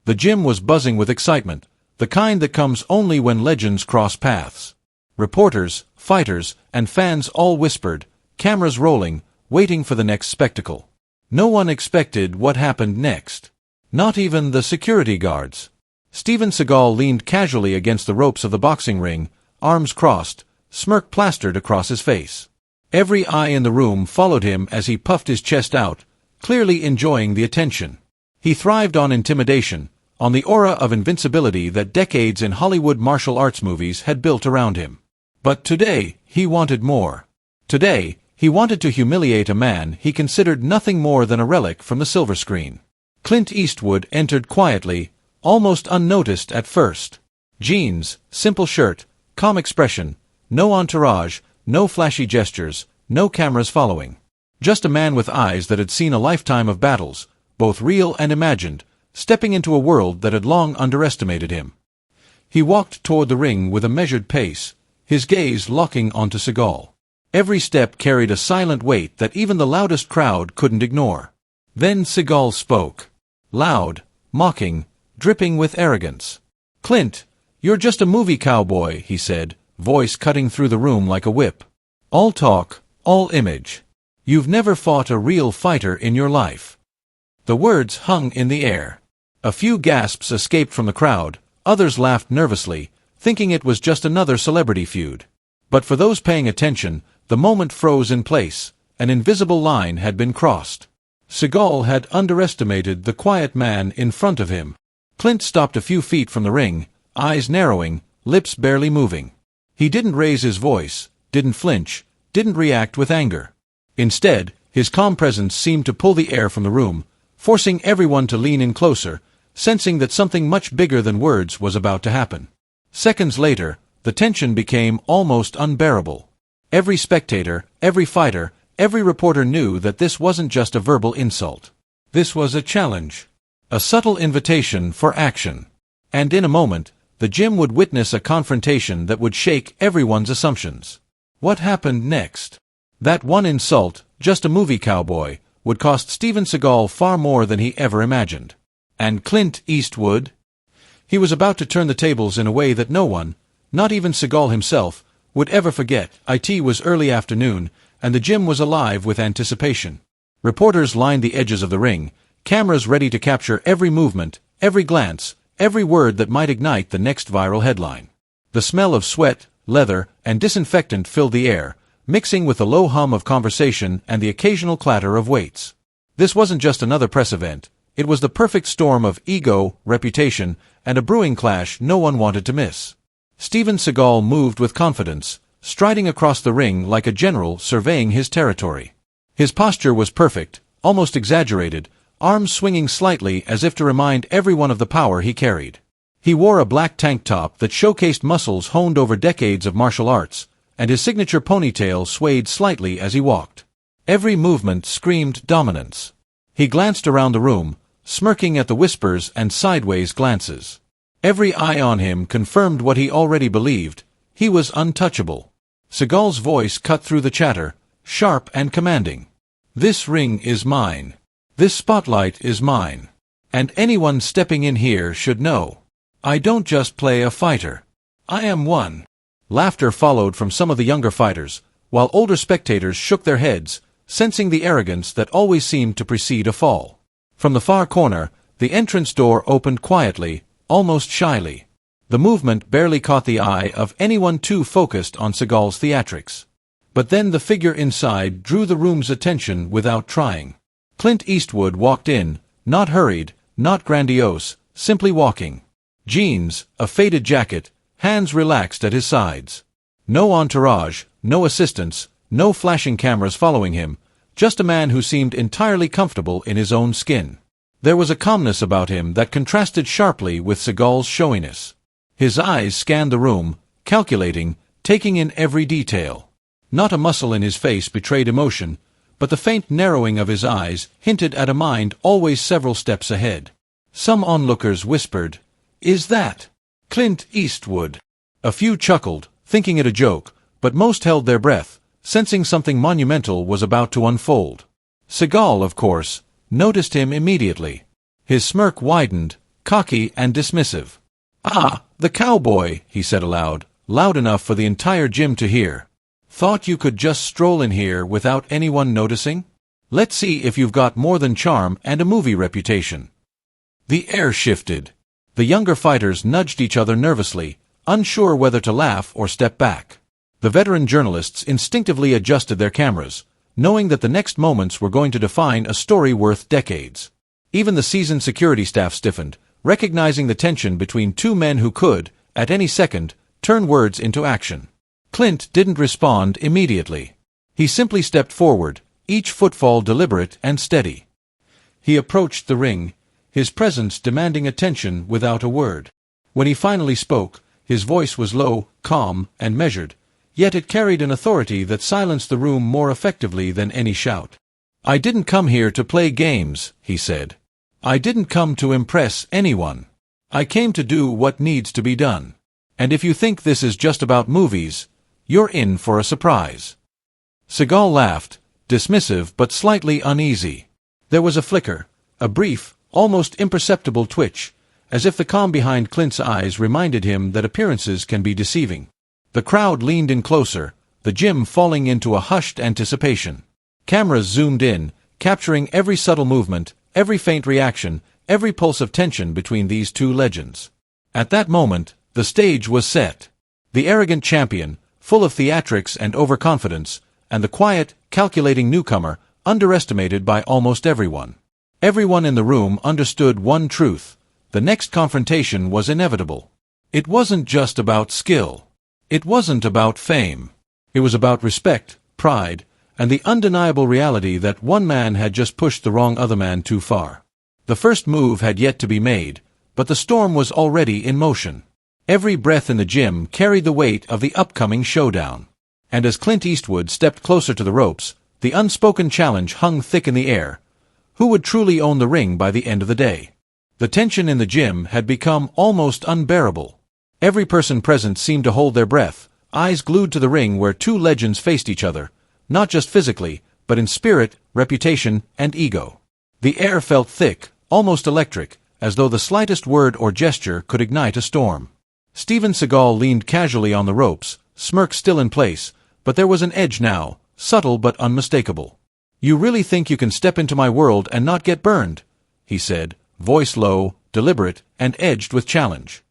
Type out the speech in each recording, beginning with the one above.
The gym was buzzing with excitement, the kind that comes only when legends cross paths. Reporters, fighters, and fans all whispered, cameras rolling, waiting for the next spectacle. No one expected what happened next. Not even the security guards. Steven Seagal leaned casually against the ropes of the boxing ring, arms crossed, smirk plastered across his face. Every eye in the room followed him as he puffed his chest out, clearly enjoying the attention. He thrived on intimidation, on the aura of invincibility that decades in Hollywood martial arts movies had built around him. But today, he wanted more. Today, he wanted to humiliate a man he considered nothing more than a relic from the silver screen. Clint Eastwood entered quietly, almost unnoticed at first. Jeans, simple shirt, calm expression, no entourage, no flashy gestures, no cameras following. Just a man with eyes that had seen a lifetime of battles, both real and imagined, stepping into a world that had long underestimated him. He walked toward the ring with a measured pace, his gaze locking onto Seagal. Every step carried a silent weight that even the loudest crowd couldn't ignore. Then Seagal spoke. Loud, mocking, dripping with arrogance. "Clint, you're just a movie cowboy," he said, voice cutting through the room like a whip. "All talk, all image. You've never fought a real fighter in your life." The words hung in the air. A few gasps escaped from the crowd, others laughed nervously, thinking it was just another celebrity feud. But for those paying attention, the moment froze in place. An invisible line had been crossed. Seagal had underestimated the quiet man in front of him. Clint stopped a few feet from the ring, eyes narrowing, lips barely moving. He didn't raise his voice, didn't flinch, didn't react with anger. Instead, his calm presence seemed to pull the air from the room, forcing everyone to lean in closer, sensing that something much bigger than words was about to happen. Seconds later, the tension became almost unbearable. Every spectator, every fighter, every reporter knew that this wasn't just a verbal insult. This was a challenge. A subtle invitation for action. And in a moment, the gym would witness a confrontation that would shake everyone's assumptions. What happened next? That one insult, just a movie cowboy, would cost Steven Seagal far more than he ever imagined. And Clint Eastwood? He was about to turn the tables in a way that no one, not even Seagal himself, would ever forget. It was early afternoon, and the gym was alive with anticipation. Reporters lined the edges of the ring, cameras ready to capture every movement, every glance, every word that might ignite the next viral headline. The smell of sweat, leather, and disinfectant filled the air, mixing with the low hum of conversation and the occasional clatter of weights. This wasn't just another press event. It was the perfect storm of ego, reputation, and a brewing clash no one wanted to miss. Steven Seagal moved with confidence, striding across the ring like a general surveying his territory. His posture was perfect, almost exaggerated, arms swinging slightly as if to remind everyone of the power he carried. He wore a black tank top that showcased muscles honed over decades of martial arts, and his signature ponytail swayed slightly as he walked. Every movement screamed dominance. He glanced around the room, smirking at the whispers and sideways glances. Every eye on him confirmed what he already believed: he was untouchable. Seagal's voice cut through the chatter, sharp and commanding. "This ring is mine. This spotlight is mine. And anyone stepping in here should know. I don't just play a fighter. I am one." Laughter followed from some of the younger fighters, while older spectators shook their heads, sensing the arrogance that always seemed to precede a fall. From the far corner, the entrance door opened quietly, almost shyly. The movement barely caught the eye of anyone too focused on Seagal's theatrics. But then the figure inside drew the room's attention without trying. Clint Eastwood walked in, not hurried, not grandiose, simply walking. Jeans, a faded jacket, hands relaxed at his sides. No entourage, no assistants, no flashing cameras following him, just a man who seemed entirely comfortable in his own skin. There was a calmness about him that contrasted sharply with Seagal's showiness. His eyes scanned the room, calculating, taking in every detail. Not a muscle in his face betrayed emotion, but the faint narrowing of his eyes hinted at a mind always several steps ahead. Some onlookers whispered, "Is that Clint Eastwood?" A few chuckled, thinking it a joke, but most held their breath, sensing something monumental was about to unfold. Seagal, of course, noticed him immediately. His smirk widened, cocky and dismissive. "Ah, the cowboy," he said aloud, loud enough for the entire gym to hear. "Thought you could just stroll in here without anyone noticing? Let's see if you've got more than charm and a movie reputation." The air shifted. The younger fighters nudged each other nervously, unsure whether to laugh or step back. The veteran journalists instinctively adjusted their cameras, knowing that the next moments were going to define a story worth decades. Even the seasoned security staff stiffened, recognizing the tension between two men who could, at any second, turn words into action. Clint didn't respond immediately. He simply stepped forward, each footfall deliberate and steady. He approached the ring, his presence demanding attention without a word. When he finally spoke, his voice was low, calm, and measured, yet it carried an authority that silenced the room more effectively than any shout. "I didn't come here to play games," he said. "I didn't come to impress anyone. I came to do what needs to be done. And if you think this is just about movies, you're in for a surprise." Seagal laughed, dismissive but slightly uneasy. There was a flicker, a brief, almost imperceptible twitch, as if the calm behind Clint's eyes reminded him that appearances can be deceiving. The crowd leaned in closer, the gym falling into a hushed anticipation. Cameras zoomed in, capturing every subtle movement, every faint reaction, every pulse of tension between these two legends. At that moment, the stage was set. The arrogant champion, full of theatrics and overconfidence, and the quiet, calculating newcomer, underestimated by almost everyone. Everyone in the room understood one truth: the next confrontation was inevitable. It wasn't just about skill. It wasn't about fame. It was about respect, pride, and the undeniable reality that one man had just pushed the wrong other man too far. The first move had yet to be made, but the storm was already in motion. Every breath in the gym carried the weight of the upcoming showdown. And as Clint Eastwood stepped closer to the ropes, the unspoken challenge hung thick in the air. Who would truly own the ring by the end of the day? The tension in the gym had become almost unbearable. Every person present seemed to hold their breath, eyes glued to the ring where two legends faced each other, not just physically, but in spirit, reputation, and ego. The air felt thick, almost electric, as though the slightest word or gesture could ignite a storm. Steven Seagal leaned casually on the ropes, smirk still in place, but there was an edge now, subtle but unmistakable. "You really think you can step into my world and not get burned?" he said, voice low, deliberate, and edged with challenge.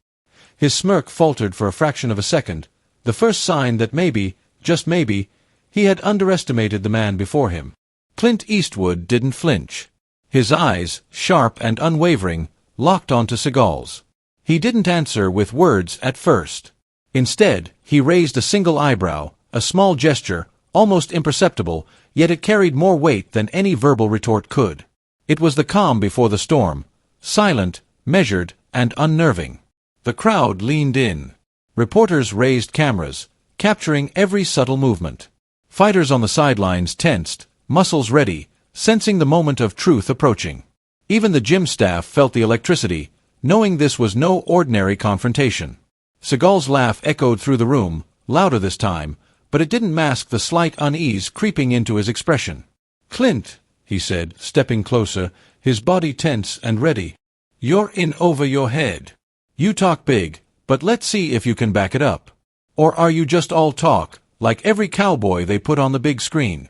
His smirk faltered for a fraction of a second, the first sign that maybe, just maybe, he had underestimated the man before him. Clint Eastwood didn't flinch. His eyes, sharp and unwavering, locked onto Seagal's. He didn't answer with words at first. Instead, he raised a single eyebrow, a small gesture, almost imperceptible, yet it carried more weight than any verbal retort could. It was the calm before the storm, silent, measured, and unnerving. The crowd leaned in. Reporters raised cameras, capturing every subtle movement. Fighters on the sidelines tensed, muscles ready, sensing the moment of truth approaching. Even the gym staff felt the electricity, knowing this was no ordinary confrontation. Seagal's laugh echoed through the room, louder this time, but it didn't mask the slight unease creeping into his expression. "Clint," he said, stepping closer, his body tense and ready. "You're in over your head. You talk big, but let's see if you can back it up. Or are you just all talk, like every cowboy they put on the big screen?"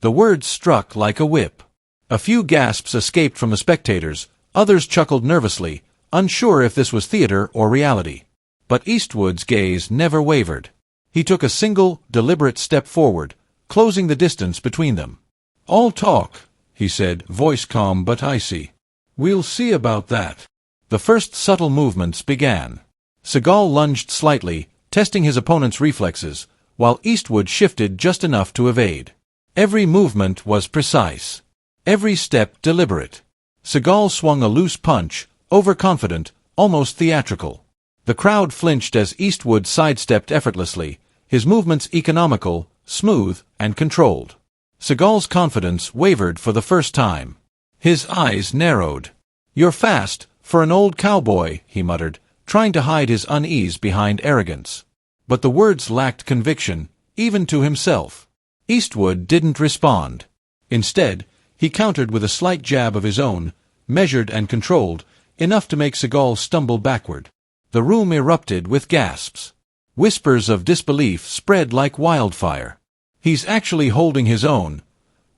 The words struck like a whip. A few gasps escaped from the spectators, others chuckled nervously, unsure if this was theater or reality. But Eastwood's gaze never wavered. He took a single, deliberate step forward, closing the distance between them. "All talk," he said, voice calm but icy. "We'll see about that." The first subtle movements began. Seagal lunged slightly, testing his opponent's reflexes, while Eastwood shifted just enough to evade. Every movement was precise. Every step deliberate. Seagal swung a loose punch, overconfident, almost theatrical. The crowd flinched as Eastwood sidestepped effortlessly, his movements economical, smooth, and controlled. Seagal's confidence wavered for the first time. His eyes narrowed. "You're fast, for an old cowboy," he muttered, trying to hide his unease behind arrogance. But the words lacked conviction, even to himself. Eastwood didn't respond. Instead, he countered with a slight jab of his own, measured and controlled, enough to make Seagal stumble backward. The room erupted with gasps. Whispers of disbelief spread like wildfire. He's actually holding his own.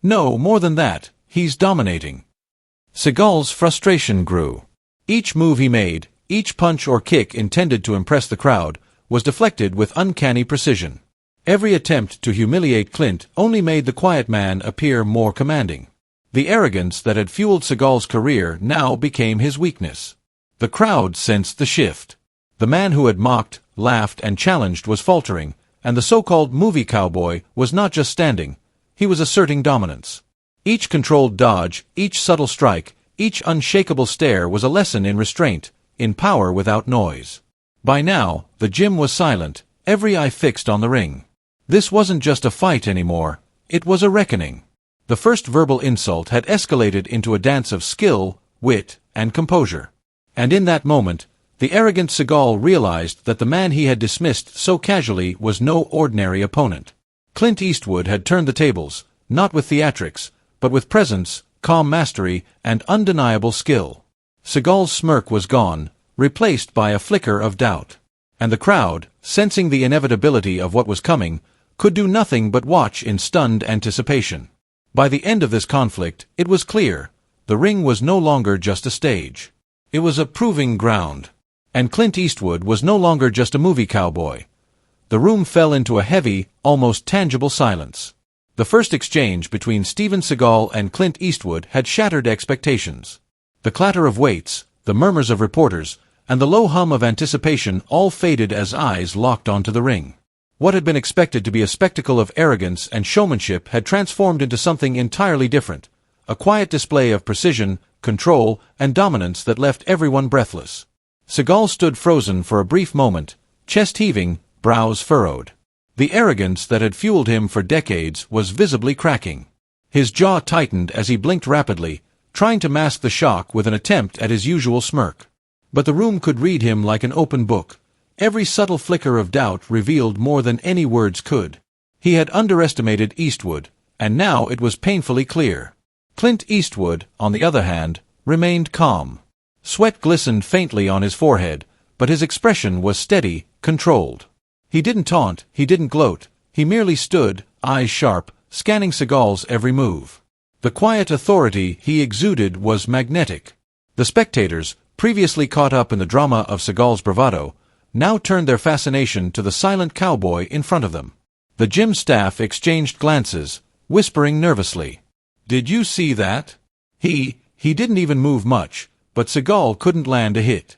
No, more than that, he's dominating. Seagal's frustration grew. Each move he made, each punch or kick intended to impress the crowd, was deflected with uncanny precision. Every attempt to humiliate Clint only made the quiet man appear more commanding. The arrogance that had fueled Seagal's career now became his weakness. The crowd sensed the shift. The man who had mocked, laughed, and challenged was faltering, and the so-called movie cowboy was not just standing, he was asserting dominance. Each controlled dodge, each subtle strike, each unshakable stare was a lesson in restraint, in power without noise. By now, the gym was silent, every eye fixed on the ring. This wasn't just a fight anymore, it was a reckoning. The first verbal insult had escalated into a dance of skill, wit, and composure. And in that moment, the arrogant Seagal realized that the man he had dismissed so casually was no ordinary opponent. Clint Eastwood had turned the tables, not with theatrics, but with presence, calm mastery, and undeniable skill. Seagal's smirk was gone, replaced by a flicker of doubt. And the crowd, sensing the inevitability of what was coming, could do nothing but watch in stunned anticipation. By the end of this conflict, it was clear, the ring was no longer just a stage. It was a proving ground. And Clint Eastwood was no longer just a movie cowboy. The room fell into a heavy, almost tangible silence. The first exchange between Steven Seagal and Clint Eastwood had shattered expectations. The clatter of weights, the murmurs of reporters, and the low hum of anticipation all faded as eyes locked onto the ring. What had been expected to be a spectacle of arrogance and showmanship had transformed into something entirely different, a quiet display of precision, control, and dominance that left everyone breathless. Seagal stood frozen for a brief moment, chest heaving, brows furrowed. The arrogance that had fueled him for decades was visibly cracking. His jaw tightened as he blinked rapidly, trying to mask the shock with an attempt at his usual smirk. But the room could read him like an open book. Every subtle flicker of doubt revealed more than any words could. He had underestimated Eastwood, and now it was painfully clear. Clint Eastwood, on the other hand, remained calm. Sweat glistened faintly on his forehead, but his expression was steady, controlled. He didn't taunt, he didn't gloat, he merely stood, eyes sharp, scanning Seagal's every move. The quiet authority he exuded was magnetic. The spectators, previously caught up in the drama of Seagal's bravado, now turned their fascination to the silent cowboy in front of them. The gym staff exchanged glances, whispering nervously. "Did you see that? He didn't even move much, but Seagal couldn't land a hit."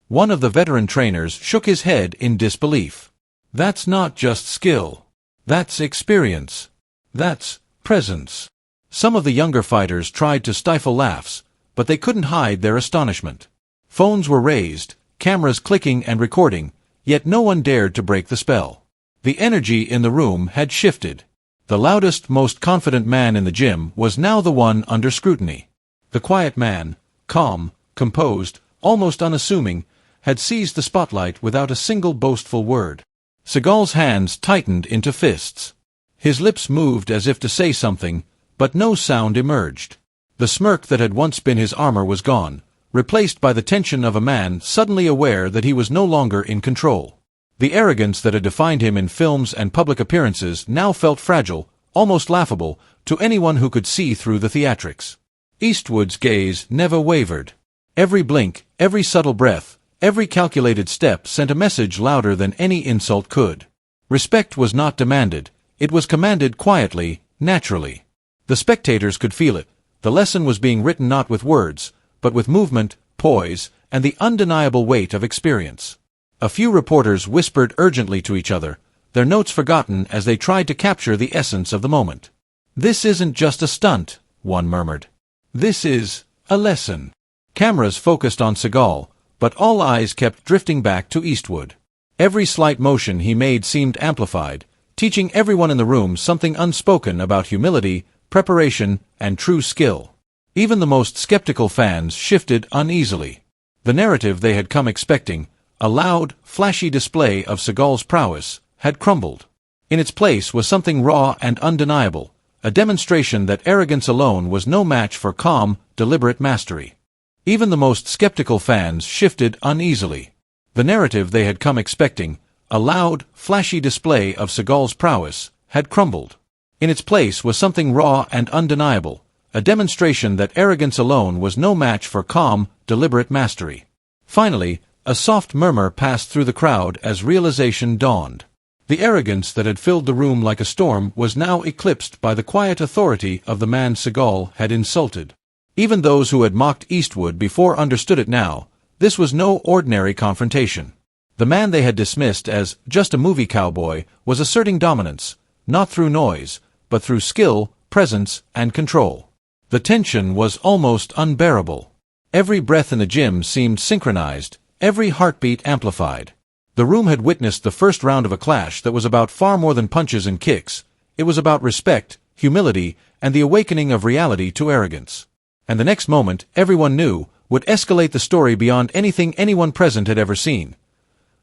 One of the veteran trainers shook his head in disbelief. "That's not just skill. That's experience. That's presence." Some of the younger fighters tried to stifle laughs, but they couldn't hide their astonishment. Phones were raised, cameras clicking and recording, yet no one dared to break the spell. The energy in the room had shifted. The loudest, most confident man in the gym was now the one under scrutiny. The quiet man, calm, composed, almost unassuming, had seized the spotlight without a single boastful word. Seagal's hands tightened into fists. His lips moved as if to say something, but no sound emerged. The smirk that had once been his armor was gone, replaced by the tension of a man suddenly aware that he was no longer in control. The arrogance that had defined him in films and public appearances now felt fragile, almost laughable, to anyone who could see through the theatrics. Eastwood's gaze never wavered. Every blink, every subtle breath, every calculated step sent a message louder than any insult could. Respect was not demanded, it was commanded quietly, naturally. The spectators could feel it. The lesson was being written not with words, but with movement, poise, and the undeniable weight of experience. A few reporters whispered urgently to each other, their notes forgotten as they tried to capture the essence of the moment. "This isn't just a stunt," one murmured. "This is a lesson." Cameras focused on Seagal, but all eyes kept drifting back to Eastwood. Every slight motion he made seemed amplified, teaching everyone in the room something unspoken about humility, preparation, and true skill. Even the most skeptical fans shifted uneasily. The narrative they had come expecting, a loud, flashy display of Seagal's prowess, had crumbled. In its place was something raw and undeniable, a demonstration that arrogance alone was no match for calm, deliberate mastery. Even the most skeptical fans shifted uneasily. The narrative they had come expecting, a loud, flashy display of Seagal's prowess, had crumbled. In its place was something raw and undeniable, a demonstration that arrogance alone was no match for calm, deliberate mastery. Finally, a soft murmur passed through the crowd as realization dawned. The arrogance that had filled the room like a storm was now eclipsed by the quiet authority of the man Seagal had insulted. Even those who had mocked Eastwood before understood it now. This was no ordinary confrontation. The man they had dismissed as just a movie cowboy was asserting dominance, not through noise, but through skill, presence, and control. The tension was almost unbearable. Every breath in the gym seemed synchronized, every heartbeat amplified. The room had witnessed the first round of a clash that was about far more than punches and kicks. It was about respect, humility, and the awakening of reality to arrogance. And the next moment, everyone knew, would escalate the story beyond anything anyone present had ever seen.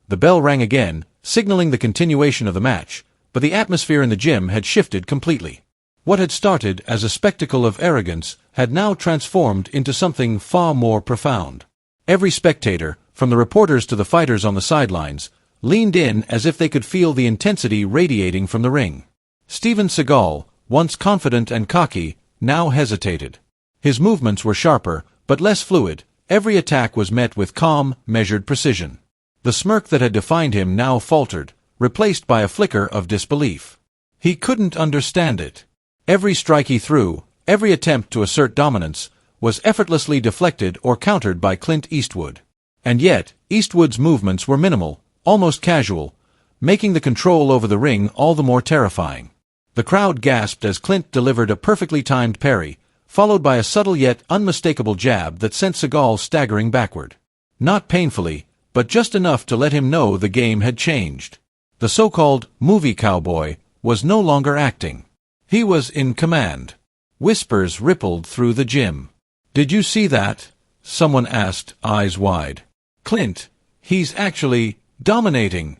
The bell rang again, signaling the continuation of the match, but the atmosphere in the gym had shifted completely. What had started as a spectacle of arrogance had now transformed into something far more profound. Every spectator, from the reporters to the fighters on the sidelines, leaned in as if they could feel the intensity radiating from the ring. Steven Seagal, once confident and cocky, now hesitated. His movements were sharper, but less fluid. Every attack was met with calm, measured precision. The smirk that had defined him now faltered, replaced by a flicker of disbelief. He couldn't understand it. Every strike he threw, every attempt to assert dominance, was effortlessly deflected or countered by Clint Eastwood. And yet, Eastwood's movements were minimal, almost casual, making the control over the ring all the more terrifying. The crowd gasped as Clint delivered a perfectly timed parry, followed by a subtle yet unmistakable jab that sent Seagal staggering backward. Not painfully, but just enough to let him know the game had changed. The so-called movie cowboy was no longer acting. He was in command. Whispers rippled through the gym. "Did you see that?" someone asked, eyes wide. "Clint, he's actually dominating."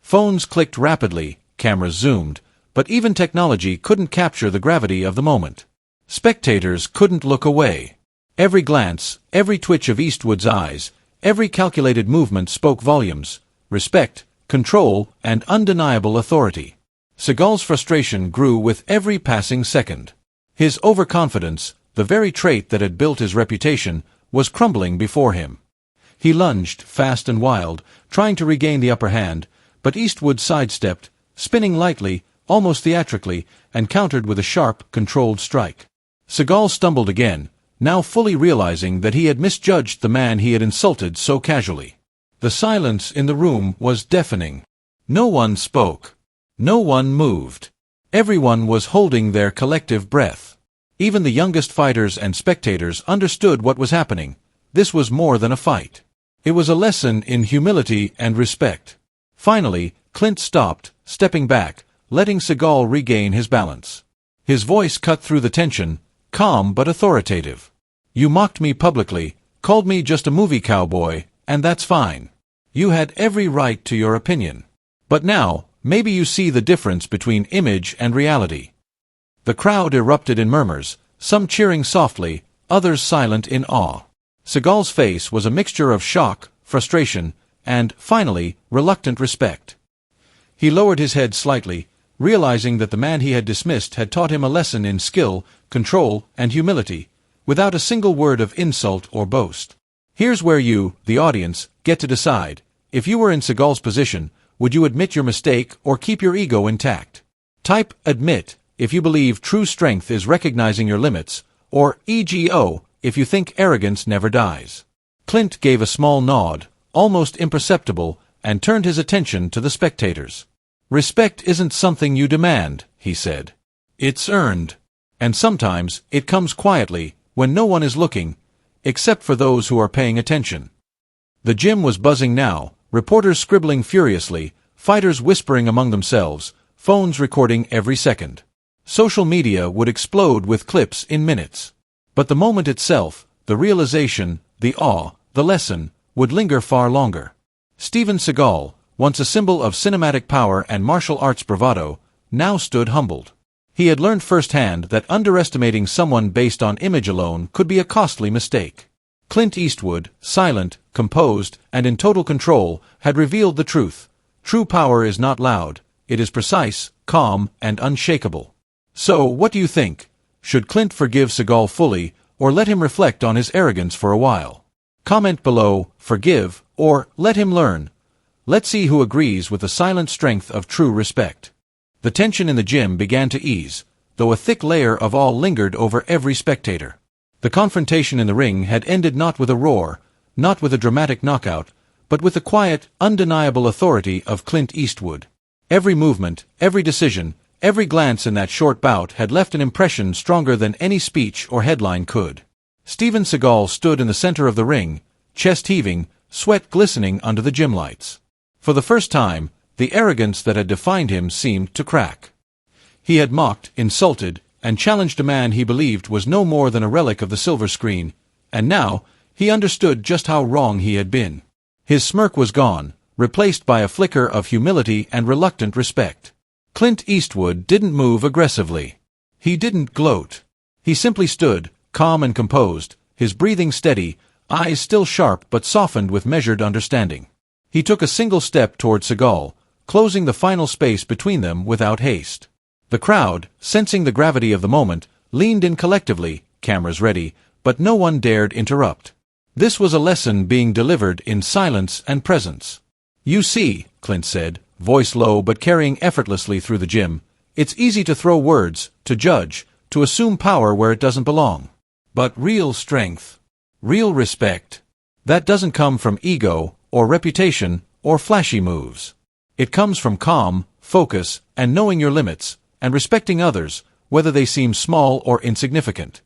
Phones clicked rapidly, cameras zoomed, but even technology couldn't capture the gravity of the moment. Spectators couldn't look away. Every glance, every twitch of Eastwood's eyes, every calculated movement spoke volumes: respect, control, and undeniable authority. Seagal's frustration grew with every passing second. His overconfidence, the very trait that had built his reputation, was crumbling before him. He lunged, fast and wild, trying to regain the upper hand, but Eastwood sidestepped, spinning lightly, almost theatrically, and countered with a sharp, controlled strike. Seagal stumbled again, now fully realizing that he had misjudged the man he had insulted so casually. The silence in the room was deafening. No one spoke. No one moved. Everyone was holding their collective breath. Even the youngest fighters and spectators understood what was happening. This was more than a fight. It was a lesson in humility and respect. Finally, Clint stopped, stepping back, letting Seagal regain his balance. His voice cut through the tension, calm but authoritative. "You mocked me publicly, called me just a movie cowboy, and that's fine. You had every right to your opinion. But now, maybe you see the difference between image and reality." The crowd erupted in murmurs, some cheering softly, others silent in awe. Seagal's face was a mixture of shock, frustration, and, finally, reluctant respect. He lowered his head slightly, realizing that the man he had dismissed had taught him a lesson in skill, control, and humility, without a single word of insult or boast. Here's where you, the audience, get to decide. If you were in Seagal's position, would you admit your mistake or keep your ego intact? Type "admit" if you believe true strength is recognizing your limits, or EGO if you think arrogance never dies. Clint gave a small nod, almost imperceptible, and turned his attention to the spectators. "Respect isn't something you demand," he said. "It's earned. And sometimes it comes quietly, when no one is looking, except for those who are paying attention." The gym was buzzing now, reporters scribbling furiously, fighters whispering among themselves, phones recording every second. Social media would explode with clips in minutes. But the moment itself, the realization, the awe, the lesson, would linger far longer. Steven Seagal, once a symbol of cinematic power and martial arts bravado, now stood humbled. He had learned firsthand that underestimating someone based on image alone could be a costly mistake. Clint Eastwood, silent, composed, and in total control, had revealed the truth. True power is not loud, it is precise, calm, and unshakable. So, what do you think? Should Clint forgive Seagal fully, or let him reflect on his arrogance for a while? Comment below, forgive, or let him learn. Let's see who agrees with the silent strength of true respect. The tension in the gym began to ease, though a thick layer of awe lingered over every spectator. The confrontation in the ring had ended not with a roar, not with a dramatic knockout, but with the quiet, undeniable authority of Clint Eastwood. Every movement, every decision, every glance in that short bout had left an impression stronger than any speech or headline could. Steven Seagal stood in the center of the ring, chest heaving, sweat glistening under the gym lights. For the first time, the arrogance that had defined him seemed to crack. He had mocked, insulted, and challenged a man he believed was no more than a relic of the silver screen, and now he understood just how wrong he had been. His smirk was gone, replaced by a flicker of humility and reluctant respect. Clint Eastwood didn't move aggressively. He didn't gloat. He simply stood, calm and composed, his breathing steady, eyes still sharp but softened with measured understanding. He took a single step toward Seagal, closing the final space between them without haste. The crowd, sensing the gravity of the moment, leaned in collectively, cameras ready, but no one dared interrupt. This was a lesson being delivered in silence and presence. "You see," Clint said, voice low but carrying effortlessly through the gym, "it's easy to throw words, to judge, to assume power where it doesn't belong. But real strength, real respect, that doesn't come from ego, or reputation, or flashy moves. It comes from calm, focus, and knowing your limits, and respecting others, whether they seem small or insignificant."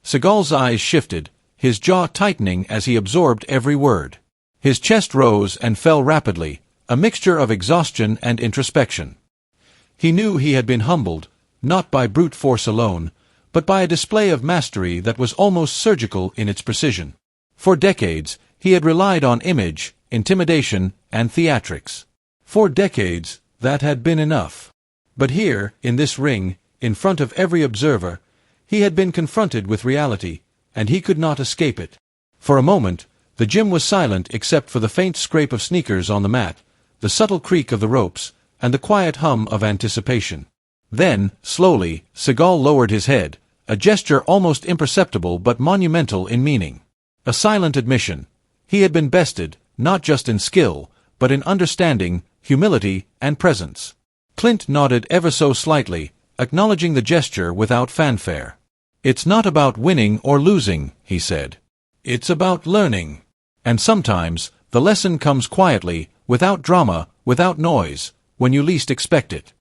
Seagal's eyes shifted, his jaw tightening as he absorbed every word. His chest rose and fell rapidly, a mixture of exhaustion and introspection. He knew he had been humbled, not by brute force alone, but by a display of mastery that was almost surgical in its precision. For decades, he had relied on image, intimidation, and theatrics. For decades, that had been enough. But here, in this ring, in front of every observer, he had been confronted with reality, and he could not escape it. For a moment, the gym was silent except for the faint scrape of sneakers on the mat, the subtle creak of the ropes, and the quiet hum of anticipation. Then, slowly, Seagal lowered his head, a gesture almost imperceptible but monumental in meaning. A silent admission. He had been bested, not just in skill, but in understanding, humility, and presence. Clint nodded ever so slightly, acknowledging the gesture without fanfare. "It's not about winning or losing," he said. "It's about learning. And sometimes, the lesson comes quietly, without drama, without noise, when you least expect it."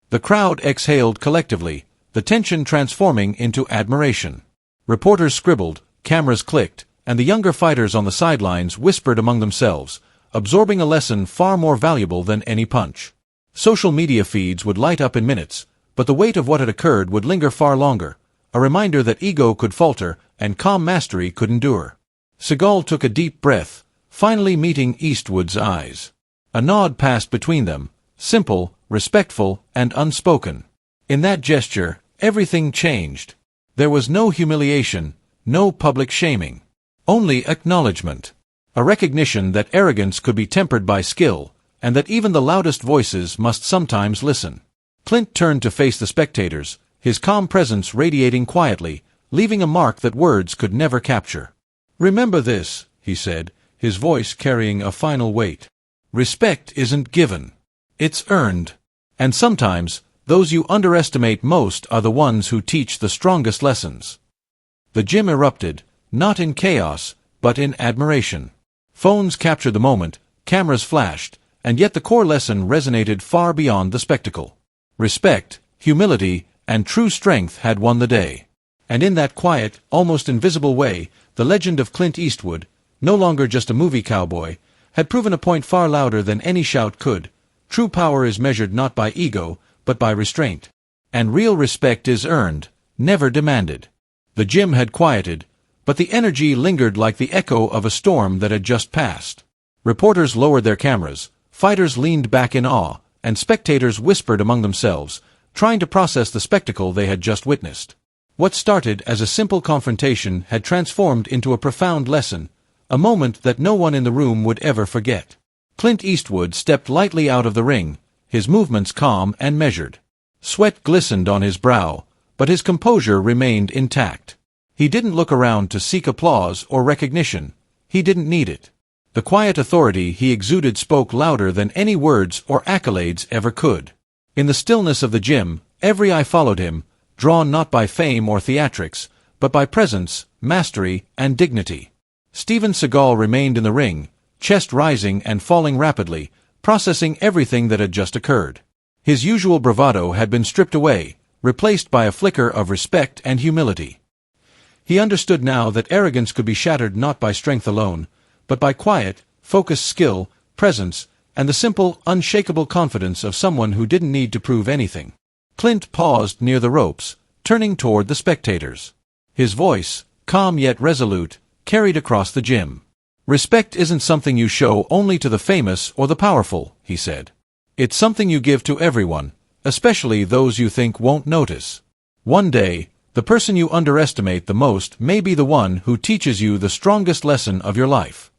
The crowd exhaled collectively, the tension transforming into admiration. Reporters scribbled, cameras clicked, and the younger fighters on the sidelines whispered among themselves, absorbing a lesson far more valuable than any punch. Social media feeds would light up in minutes, but the weight of what had occurred would linger far longer, a reminder that ego could falter and calm mastery could endure. Seagal took a deep breath, finally meeting Eastwood's eyes. A nod passed between them, simple, respectful, and unspoken. In that gesture, everything changed. There was no humiliation, no public shaming. Only acknowledgement. A recognition that arrogance could be tempered by skill, and that even the loudest voices must sometimes listen. Clint turned to face the spectators, his calm presence radiating quietly, leaving a mark that words could never capture. "Remember this," he said, his voice carrying a final weight. "Respect isn't given. It's earned. And sometimes, those you underestimate most are the ones who teach the strongest lessons." The gym erupted, not in chaos, but in admiration. Phones captured the moment, cameras flashed, and yet the core lesson resonated far beyond the spectacle. Respect, humility, and true strength had won the day. And in that quiet, almost invisible way, the legend of Clint Eastwood, no longer just a movie cowboy, had proven a point far louder than any shout could. True power is measured not by ego, but by restraint. And real respect is earned, never demanded. The gym had quieted, but the energy lingered like the echo of a storm that had just passed. Reporters lowered their cameras, fighters leaned back in awe, and spectators whispered among themselves, trying to process the spectacle they had just witnessed. What started as a simple confrontation had transformed into a profound lesson, a moment that no one in the room would ever forget. Clint Eastwood stepped lightly out of the ring, his movements calm and measured. Sweat glistened on his brow, but his composure remained intact. He didn't look around to seek applause or recognition. He didn't need it. The quiet authority he exuded spoke louder than any words or accolades ever could. In the stillness of the gym, every eye followed him, drawn not by fame or theatrics, but by presence, mastery, and dignity. Steven Seagal remained in the ring, chest rising and falling rapidly, processing everything that had just occurred. His usual bravado had been stripped away, replaced by a flicker of respect and humility. He understood now that arrogance could be shattered not by strength alone, but by quiet, focused skill, presence, and the simple, unshakable confidence of someone who didn't need to prove anything. Clint paused near the ropes, turning toward the spectators. His voice, calm yet resolute, carried across the gym. "Respect isn't something you show only to the famous or the powerful," he said. "It's something you give to everyone, especially those you think won't notice. One day, the person you underestimate the most may be the one who teaches you the strongest lesson of your life."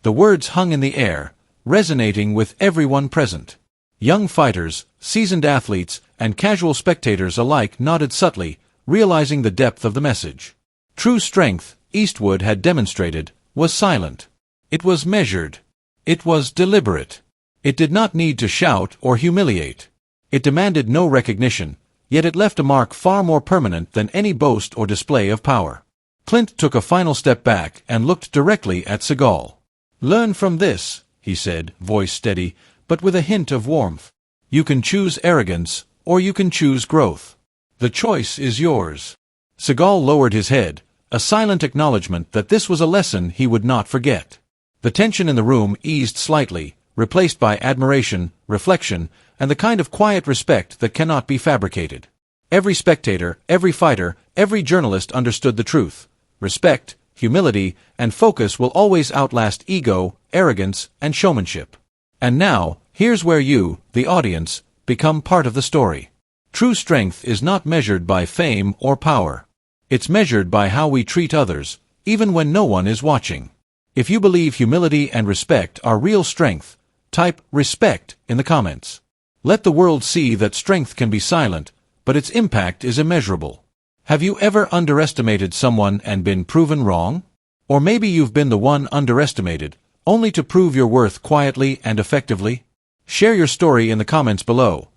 The words hung in the air, resonating with everyone present. Young fighters, seasoned athletes, and casual spectators alike nodded subtly, realizing the depth of the message. True strength, Eastwood had demonstrated, was silent. It was measured. It was deliberate. It did not need to shout or humiliate. It demanded no recognition, yet it left a mark far more permanent than any boast or display of power. Clint took a final step back and looked directly at Seagal. "Learn from this," he said, voice steady, but with a hint of warmth. "You can choose arrogance, or you can choose growth. The choice is yours." Seagal lowered his head, a silent acknowledgement that this was a lesson he would not forget. The tension in the room eased slightly, replaced by admiration, reflection, and the kind of quiet respect that cannot be fabricated. Every spectator, every fighter, every journalist understood the truth. Respect, humility, and focus will always outlast ego, arrogance, and showmanship. And now, here's where you, the audience, become part of the story. True strength is not measured by fame or power. It's measured by how we treat others, even when no one is watching. If you believe humility and respect are real strength, type respect in the comments. Let the world see that strength can be silent, but its impact is immeasurable. Have you ever underestimated someone and been proven wrong? Or maybe you've been the one underestimated, only to prove your worth quietly and effectively? Share your story in the comments below.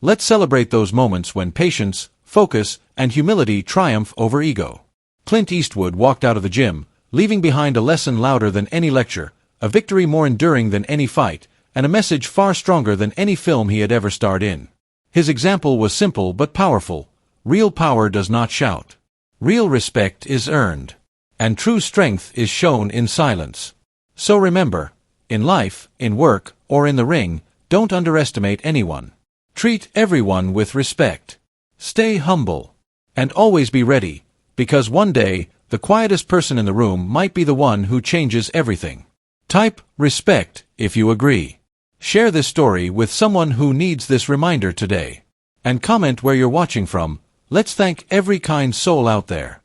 Let's celebrate those moments when patience, focus, and humility triumph over ego. Clint Eastwood walked out of the gym, leaving behind a lesson louder than any lecture, a victory more enduring than any fight, and a message far stronger than any film he had ever starred in. His example was simple but powerful. Real power does not shout. Real respect is earned. And true strength is shown in silence. So remember, in life, in work, or in the ring, don't underestimate anyone. Treat everyone with respect. Stay humble. And always be ready, because one day, the quietest person in the room might be the one who changes everything. Type respect if you agree. Share this story with someone who needs this reminder today. And comment where you're watching from. Let's thank every kind soul out there.